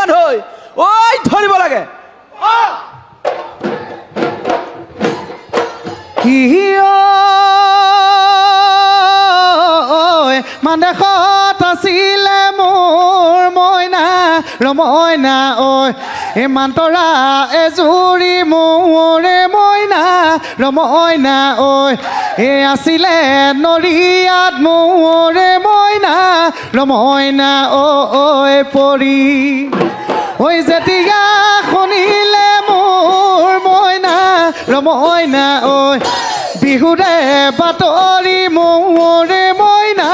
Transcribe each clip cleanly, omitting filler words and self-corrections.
জ্ঞান হৈ ঐ ধৰিব লাগে মানদেশত আছিলে মোৰ মইনা ৰমইনা ঐ মান্তৰা এজুৰি মোৰে মইনা ৰমইনা ঐ আছিলে নৰিয়াত মোৰে মইনা ৰমইনা ঐ পৰি ঐ যেতিয়া শুনিলে মোৰ মইনা ৰমইনা ঐ বিহুৰে বাতৰি মোৰে মইনা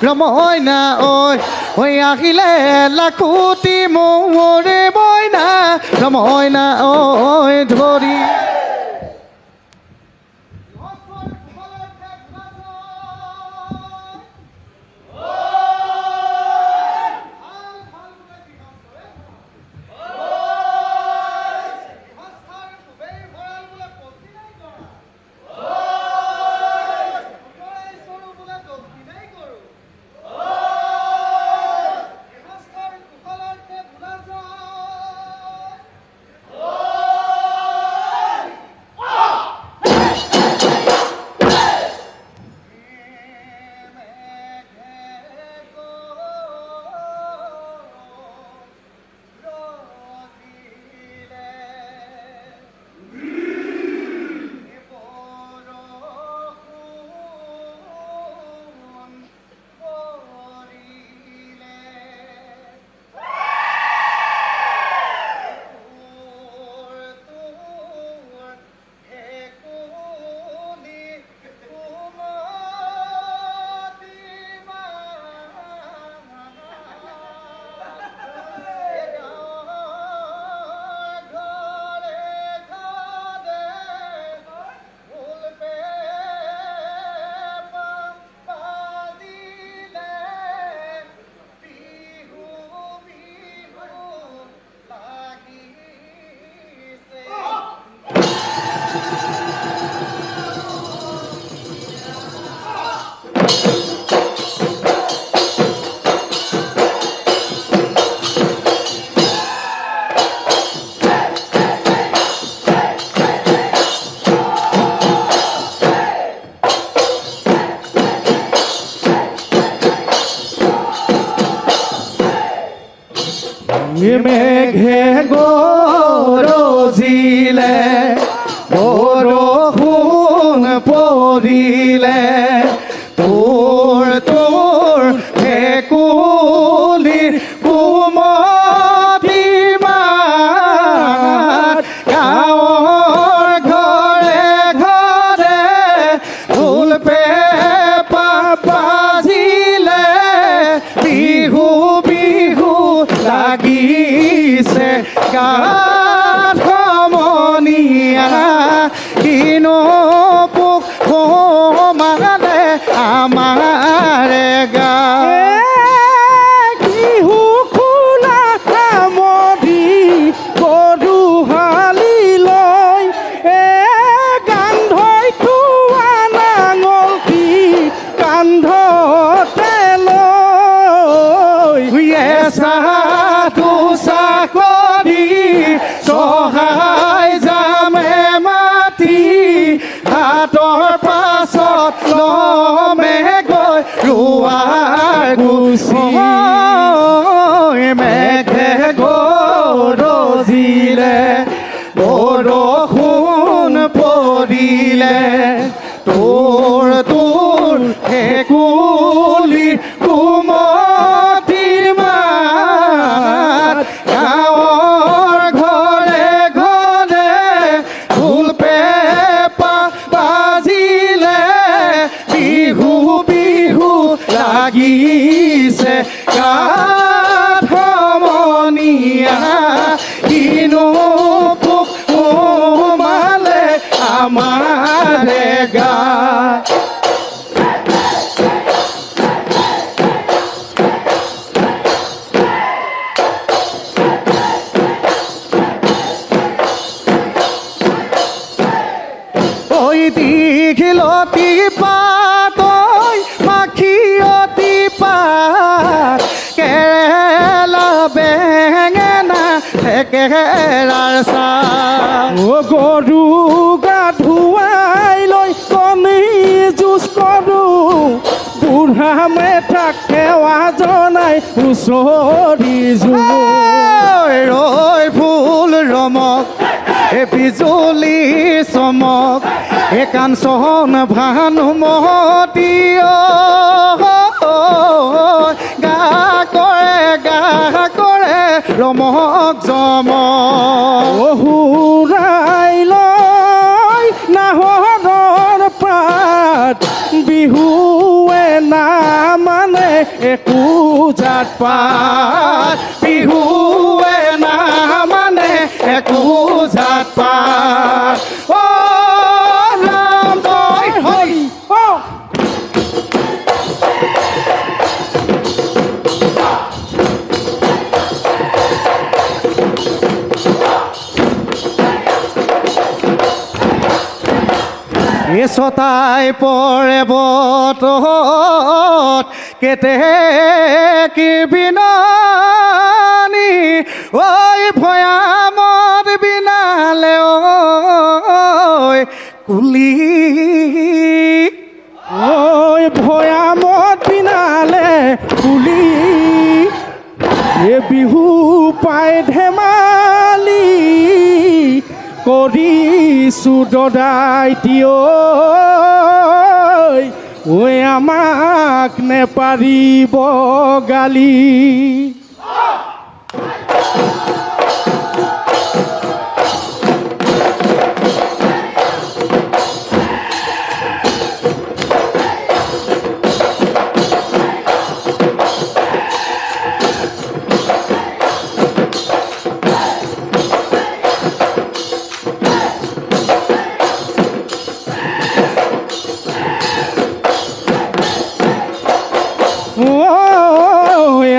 ৰমইনা ঐ আহিলে লাখুটি মোৰে মইনা ৰমইনা ঐ ধৰি মেঘে গৰজিলে বৰষুণ পৰিলে তোৰ ভেকুলিৰ কুমতি মাত গাঁৱৰ ঘৰে ঘৰে ঢোল পেঁপা বাজিলে বিহু বিহু লাগিছে গাত সমনীয়া কিনো পোক সোমালে আমাৰ গা বিহু খোলা মধি গধূলি লৈ গান ধৰি থোৱা নাঙল কি কান্ধতে লৈ সাধু চাকৰি চহাই যামে মাটি হাতৰ পাছত লমে গৈ ৰোৱাৰ গুচি মেঘে গৰজিলে বৰষুণ পৰিলে তোৰ ভেকুলি কুমতি মাত গাঁৱৰ ঘৰে ঘৰে ঢোল পেঁপা বাজিলে বিহু বিহু লাগিছে গাত সমনীয়া কিনো পোক সোমালে আমাৰ কেৰাৰ চাহ অ গৰু গা ধুৱাই লৈ কণী যুঁজ কৰোঁ বুঢ়া মেঠাক সেৱা জনাই হুঁচৰি ৰৈ ফুল ৰমক বিজুলী চমক কাঞ্চন ভানুমতী গা কৰে ৰমক জমক হুৰাই লৈ নাহৰৰ পাত বিহুৱে নামানে একো জাত পাত বিহুৱে নামানে একো জাত পাত ৰাম জয় হৰি ছটাই পৰে বতত কেতেকী বিনানি ঐ ভৈয়ামত বিনালে ঐ কুলি ঐ ভৈয়ামত বিনালে কুলি বিহু পাই ধেমালি কৰিছোঁ দদাইটি ঐ আমাক নেপাৰিব গালি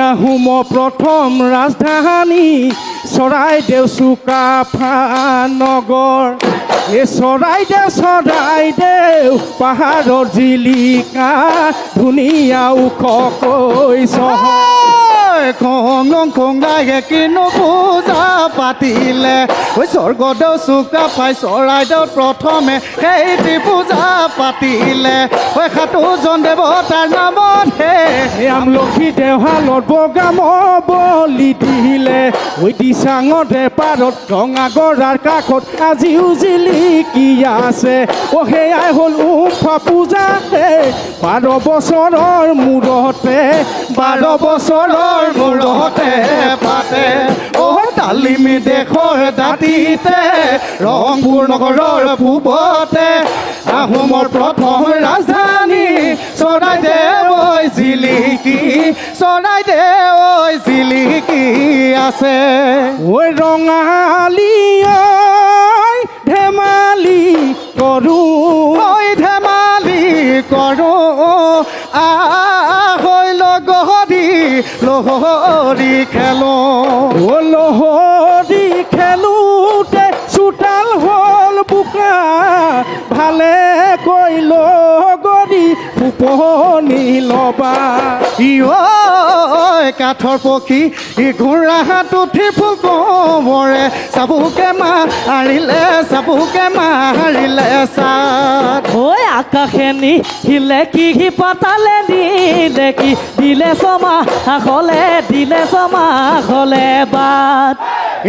আহোমৰ প্ৰথম ৰাজধানী চৰাইদেউ চুকাফা নগৰ চৰাইদেউ পাহাৰৰ জিলিকা ধুনীয়া ওখকৈ চহৰ খংগায়ে কিনো পূজা পাতিলে স্বৰ্গদেউ চুকাফাই চৰাইদেউত প্ৰথমে সেইটি পূজা পাতিলে সাতোজন দেৱতাৰ নামত আমলখি দেওহালত বগাম বলি দিলে দিচাঙতে পাৰত ৰঙাগৰাৰ কাষত আজিও জিলিকি আছে সেয়াই হ'ল উফা পূজা 12 বছৰৰ মূৰতে 12 বছৰৰ মূৰতে পাতে তালিমি দেশৰ দাঁতিতে ৰংপুৰ নগৰৰ পূবতে আহোমৰ প্ৰথম ৰাজধানী চৰাইদেউ জিলিকি আছে ৰঙালী ধেমালি কৰোঁ হৈ লহৰি খেলোঁতে চোতাল হ'ল বোকা ভালে কৈ লগৰি ফুপনি ল'বা কাঠৰ পক্ষী ঘোঁৰাত উঠি ফুল কোমৰে চাবুকে মাৰিলে চাত আকাশে নিলে কি পাতালে নিলে কি দিলে ছমাহলে বাট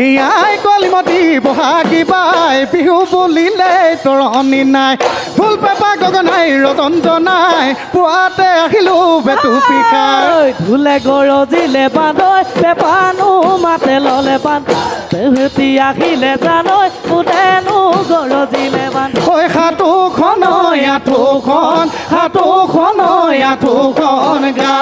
ইয়াই কলিমতি বহাগী বাই বিহু বুলিলে তৰণি নাই ফুল পেপা গগনাই ৰতন জনাই পুৱাতে আহিলোঁ বেটু পিখাই ঢোলে গৰজিলে বান্ধৈ পেপানো মাতে ললে বান্ধ তেহুতি আহিলে জানৈ উদেনো গৰজিলে বান্ধ সাতোখন গা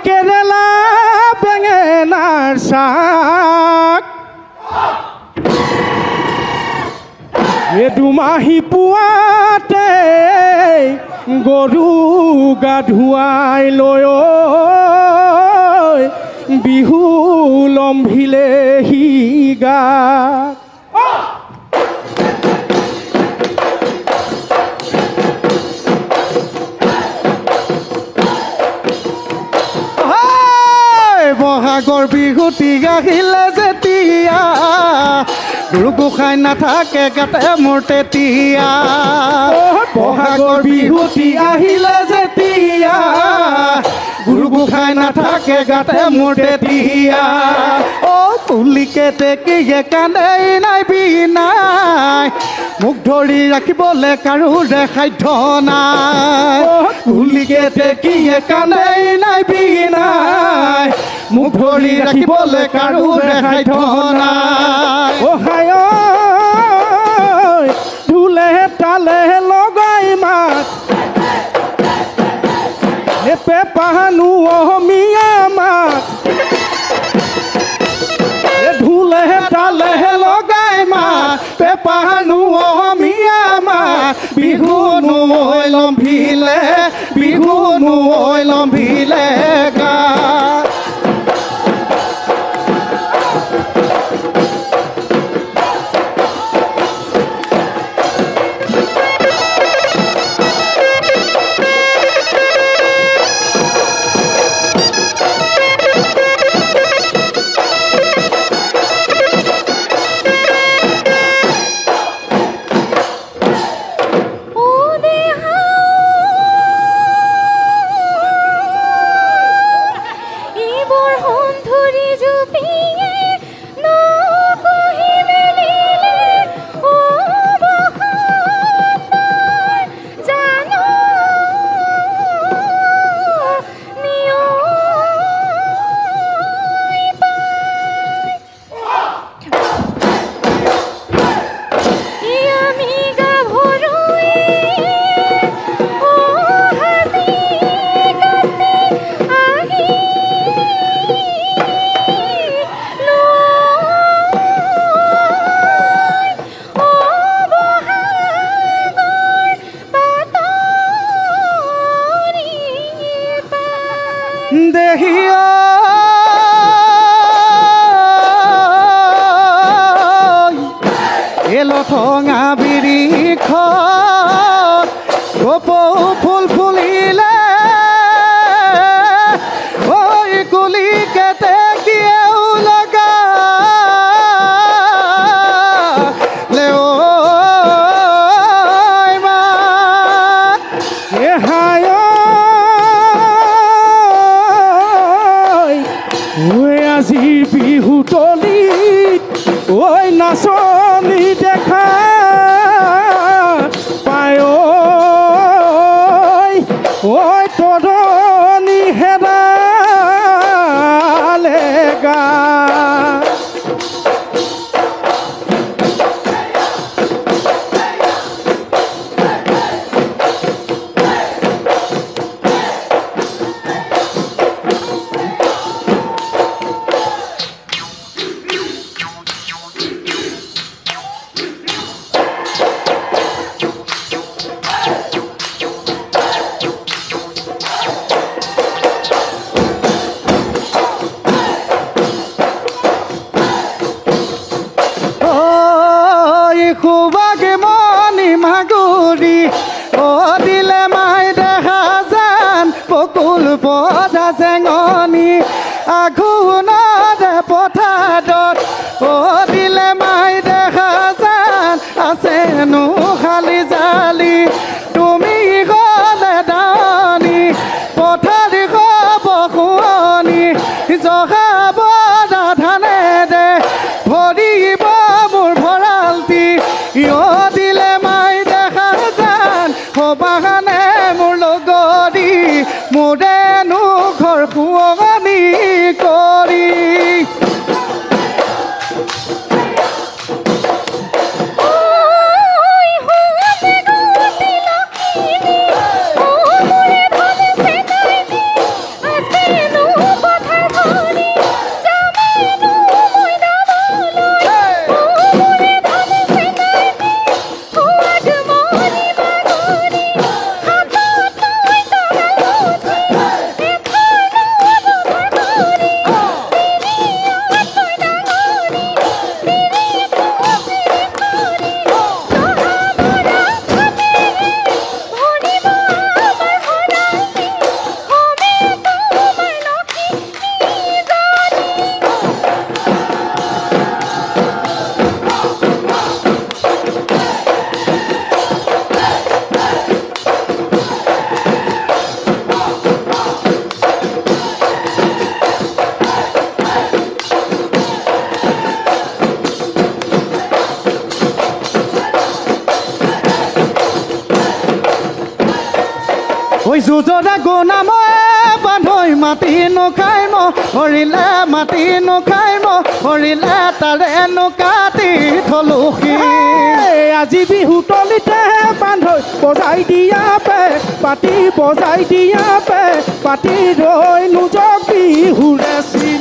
কেৰেলা বেঙেনাৰ শাক এ দুমাহী পুৱাতে গৰু গা ধুৱাই লৈ বিহু লম্ভিলে সি গা বহাগৰ বিহুটি গাহিলে যেতিয়া গুৰু গোসাঁই নাথাকে গাতে মোৰ তেতিয়া বহাগৰ বিহুটি আহিলে যেতিয়া গুৰু গোসাঁই নাথাকে গাতে মোৰ তেতিয়া পুলিকে টেকিয়ে কান্দেই নাই বিনাই মোক ধৰি ৰাখিবলৈ কাৰোৰে সাধ্য নাই পুলিকে টেকিয়ে কান্দেই নাই বিনাই মোক ধৰি ৰাখিবলৈ কাৰোৰে সাধ্য নাই হায় ঢোলে তালে লগাই মাত পেপাহানো অসমীয়া মাত ঢোলে তালে লগাই মাত পেপাহানো অসমীয়া মাত বিহু নৈ লম্ভিলে বিহু নৈ লম্ভিলে গা লঠঙা বিৰিখন কপৌ ফুল ফুলিলে ঐ কুলি কেতেকীয়েও লগালে ঐ মা হায় আজি বিহু তলিত ঐ নাচনি দেখা পায় ঐ তৰণি হেৰালে গা খুবাগে মনি মাগুৰি দিলে মাই দেখা যান বকুল পধা চেঙনি আঘোণৰে পথাৰত দিলে মাই দেখা যান আছেনো খালি জালি তুমি গ'লে দানি পথাৰি খব শুৱনি জহাব ধানে দে ভৰিব মোৰ ভঁৰালটি দিলে মাই দেখা যান সবাহানে মোৰ লগৰী মোৰেনো ঘৰ শুৱনি কৰি No যুঁজতে গুণাময়ে বান্ধৈ মাটি নোখাই ম হৰিলে মাটি নোখাই ম হৰিলে তাৰে নোকাটি থলুখি আজি বিহু তলিতে বান্ধৈ বজাই দিয়া পে পাতি বজাই দিয়া পে পাতি ৰৈ নোজক বিহুৰে চিন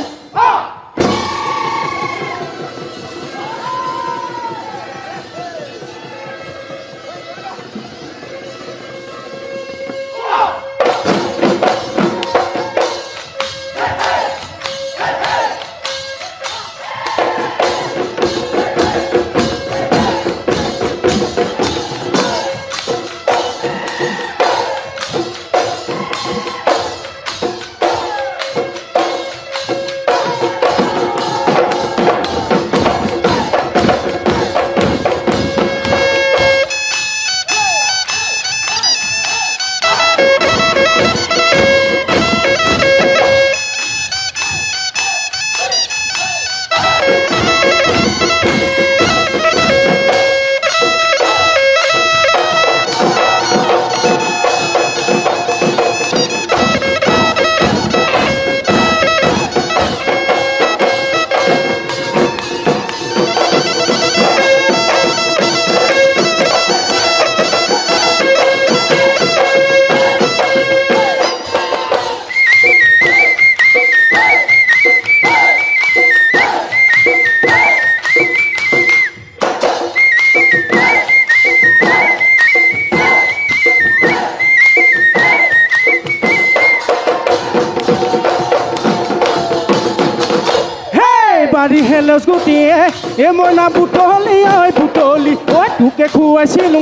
বাড়ি হেলস গুটিয়ে এ মইনা বুটলি ঐ বুটলি ঐ তোকে খুৱাইছিলো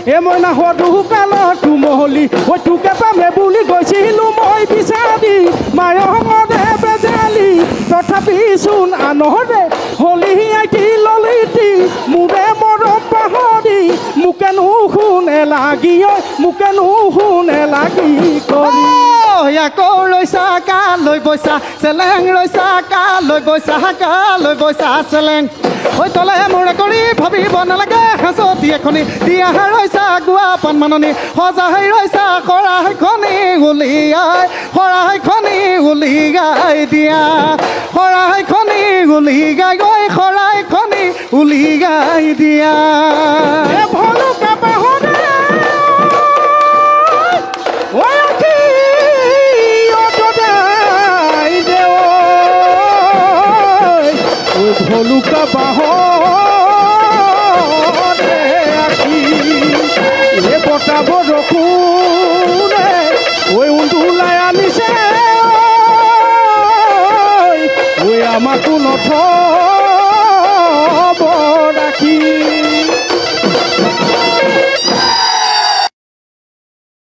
এ মইনা সদু কালত তুমহলি ঐ তোকে পামে বুলি গৈছিলো মই বিচাৰি মায়ঙৰে বেজালি তথাপি চোন আনহৰে হলি আইটি ললিতি মোৰে মৰম পাহৰি মোকেনো শুনে লাগি ঐ মোকেনো শুনে লাগি কৰি আকৌ ৰৈছা কালৈ বৈছা চেলেং ৰৈছা কালৈ বৈছা কালৈ বৈছা চেলেং ঐ তলে মোৰে কৰি ভাবিব নালাগে হাঁচতি এখনি দিয়া ৰৈছা গুৱা পাণ মাননি সজাই ৰৈছা শৰাইখনি উলিয়াই শৰাইখনি উলিয়াই দিয়া শৰাইখনি উলিয়াই গৈ শৰাইখনি উলিয়াই দিয়া ভলুকা পাহৰে ভলুকা বাহৰে আখি এ বতা বৰষুণে ঐ উন্দুলাই আনিছে ঐ আমাকো নথ